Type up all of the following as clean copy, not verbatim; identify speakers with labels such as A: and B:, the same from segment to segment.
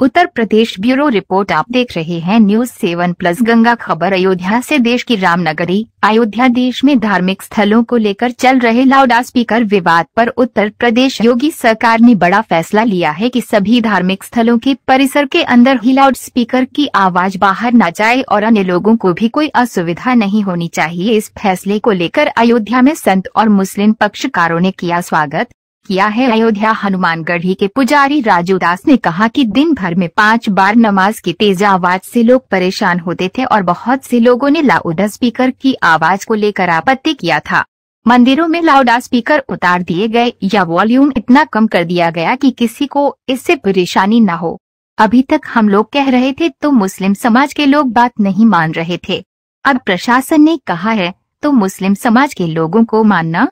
A: Uttar Pradesh bureau report. आप देख रहे हैं न्यूज़ 7+ गंगा खबर। अयोध्या से देश की रामनगरी अयोध्या देश में धार्मिक स्थलों को लेकर चल रहे लाउड स्पीकर विवाद पर उत्तर प्रदेश योगी सरकार ने बड़ा फैसला लिया है कि सभी धार्मिक स्थलों के परिसर के अंदर ही लाउड स्पीकर की आवाज बाहर न जाए और अन्य लोगों को भी कोई असुविधा नहीं होनी चाहिए। इस फैसले को लेकर अयोध्या में संत और मुस्लिम पक्षकारों ने किया स्वागत किया है। अयोध्या हनुमानगढ़ी के पुजारी राजू दास ने कहा कि दिन भर में 5 बार नमाज की तेज आवाज से लोग परेशान होते थे और बहुत से लोगों ने लाउड स्पीकर की आवाज को लेकर आपत्ति किया था। मंदिरों में लाउड स्पीकर उतार दिए गए या वॉल्यूम इतना कम कर दिया गया कि किसी को इससे परेशानी न हो। अभी तक हम लोग कह रहे थे तो मुस्लिम समाज के लोग बात नहीं मान रहे थे। अब प्रशासन ने कहा है तो मुस्लिम समाज के लोगों को मानना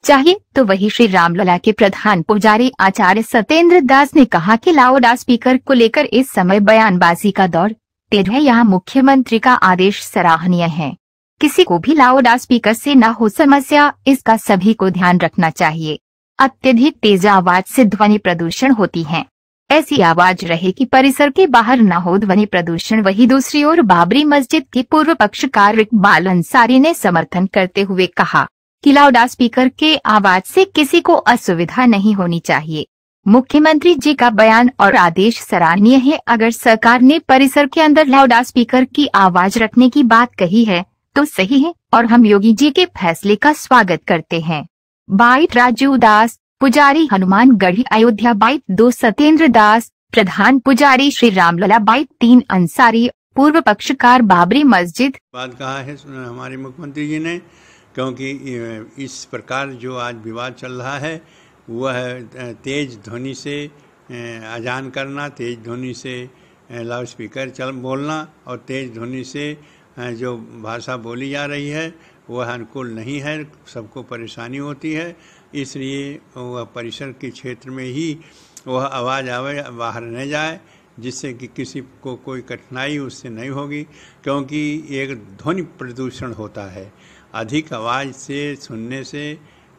A: चाहिए। तो वही श्री रामलला के प्रधान पुजारी आचार्य सत्येंद्र दास ने कहा कि लाउड स्पीकर को लेकर इस समय बयानबाजी का दौर तेज है। यहाँ मुख्यमंत्री का आदेश सराहनीय है। किसी को भी लाउड स्पीकर से न हो समस्या, इसका सभी को ध्यान रखना चाहिए। अत्यधिक तेज आवाज से ध्वनि प्रदूषण होती है। ऐसी आवाज रहे कि परिसर के बाहर न हो ध्वनि प्रदूषण। वही दूसरी ओर बाबरी मस्जिद के पूर्व पक्षकार इकबाल अंसारी ने समर्थन करते हुए कहा कि लाउड स्पीकर के आवाज से किसी को असुविधा नहीं होनी चाहिए। मुख्यमंत्री जी का बयान और आदेश सराहनीय है। अगर सरकार ने परिसर के अंदर लाउड स्पीकर की आवाज रखने की बात कही है तो सही है और हम योगी जी के फैसले का स्वागत करते हैं। बाइट राजू दास, पुजारी हनुमानगढ़ी अयोध्या। बाइट 2 सत्येंद्र दास, प्रधान पुजारी श्री रामलला। बाइट 3 अंसारी, पूर्व पक्षकार बाबरी मस्जिद।
B: बात कहा है हमारे मुख्यमंत्री जी ने, क्योंकि इस प्रकार जो आज विवाद चल रहा है वह तेज ध्वनि से अजान करना, तेज ध्वनि से लाउड स्पीकर बोलना और तेज ध्वनि से जो भाषा बोली जा रही है वह अनुकूल नहीं है। सबको परेशानी होती है, इसलिए वह परिसर के क्षेत्र में ही वह आवाज़ आवे, बाहर न जाए, जिससे कि किसी को कोई कठिनाई उससे नहीं होगी। क्योंकि एक ध्वनि प्रदूषण होता है। अधिक आवाज़ से सुनने से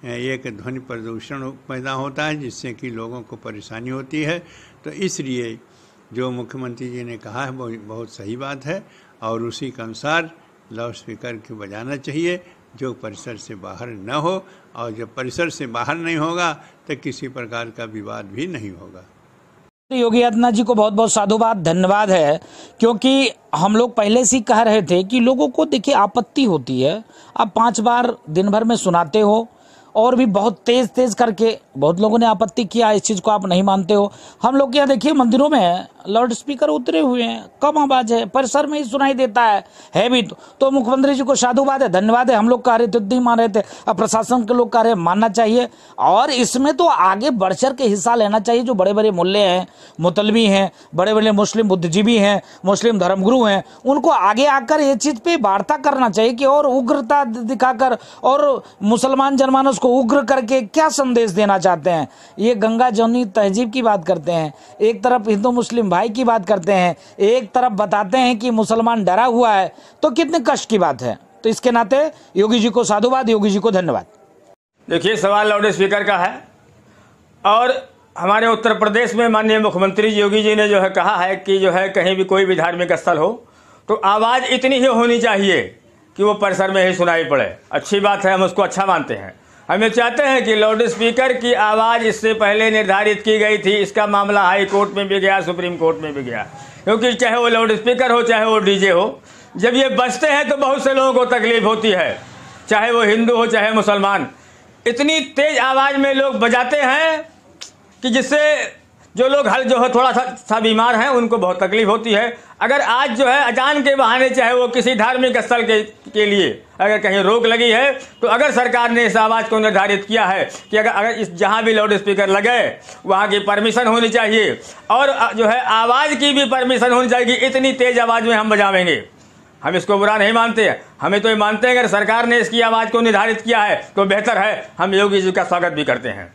B: एक ध्वनि प्रदूषण पैदा होता है, जिससे कि लोगों को परेशानी होती है। तो इसलिए जो मुख्यमंत्री जी ने कहा है वो बहुत सही बात है और उसी के अनुसार लाउड स्पीकर को बजाना चाहिए जो परिसर से बाहर न हो, और जब परिसर से बाहर नहीं होगा तो किसी प्रकार का विवाद भी नहीं होगा।
C: योगी आदित्यनाथ जी को बहुत बहुत साधुवाद, धन्यवाद है। क्योंकि हम लोग पहले से ही कह रहे थे कि लोगों को देखिए आपत्ति होती है। आप 5 बार दिन भर में सुनाते हो और भी बहुत तेज तेज करके, बहुत लोगों ने आपत्ति किया, इस चीज को आप नहीं मानते हो। हम लोग यहाँ देखिए मंदिरों में लाउड स्पीकर उतरे हुए हैं, कम आवाज है, परिसर में ही सुनाई देता है भी। तो मुख्यमंत्री जी को साधुवाद है, धन्यवाद है। हम लोग कह रहे थे नहीं मान रहे थे, अब प्रशासन के लोग कह रहे हैं मानना चाहिए और इसमें तो आगे बढ़ चढ़ के हिस्सा लेना चाहिए। जो बड़े बड़े मुल्ले हैं, मुतलबी हैं, बड़े बड़े मुस्लिम बुद्धिजीवी हैं, मुस्लिम धर्मगुरु हैं, उनको आगे आकर ये चीज पे वार्ता करना चाहिए कि और उग्रता दिखाकर और मुसलमान जनमानस को उग्र करके क्या संदेश देना चाहते हैं। ये गंगा जमुनी तहजीब की बात करते हैं, एक तरफ हिंदू मुस्लिम भाई की बात करते हैं, एक तरफ बताते हैं कि मुसलमान डरा हुआ है, तो कितने कष्ट की बात है। तो इसके नाते योगी जी को साधुवाद, योगी जी को धन्यवाद।
D: देखिए, सवाल लाउड स्पीकर का है और हमारे उत्तर प्रदेश में माननीय मुख्यमंत्री योगी जी ने जो है कहा है कि जो है कहीं भी कोई भी धार्मिक स्थल हो तो आवाज़ इतनी ही होनी चाहिए कि वो परिसर में ही सुनाई पड़े। अच्छी बात है, हम उसको अच्छा मानते हैं। हम ये चाहते हैं कि लाउड स्पीकर की आवाज़ इससे पहले निर्धारित की गई थी। इसका मामला हाई कोर्ट में भी गया, सुप्रीम कोर्ट में भी गया। क्योंकि चाहे वो लाउड स्पीकर हो चाहे वो डीजे हो, जब ये बजते हैं तो बहुत से लोगों को तकलीफ होती है, चाहे वो हिंदू हो चाहे मुसलमान। इतनी तेज आवाज़ में लोग बजाते हैं कि जिससे जो लोग जो है थोड़ा सा बीमार हैं उनको बहुत तकलीफ होती है। अगर आज जो है अजान के बहाने चाहे वो किसी धार्मिक स्थल के लिए अगर कहीं रोक लगी है, तो अगर सरकार ने इस आवाज़ को निर्धारित किया है कि अगर इस जहाँ भी लाउड स्पीकर लगे वहाँ की परमिशन होनी चाहिए और जो है आवाज़ की भी परमिशन होनी चाहिए कि इतनी तेज़ आवाज़ में हम बजावेंगे। हम इसको बुरा नहीं मानते हैं, हमें तो ये मानते हैं अगर सरकार ने इसकी आवाज़ को निर्धारित किया है तो बेहतर है। हम योगी जी का स्वागत भी करते हैं।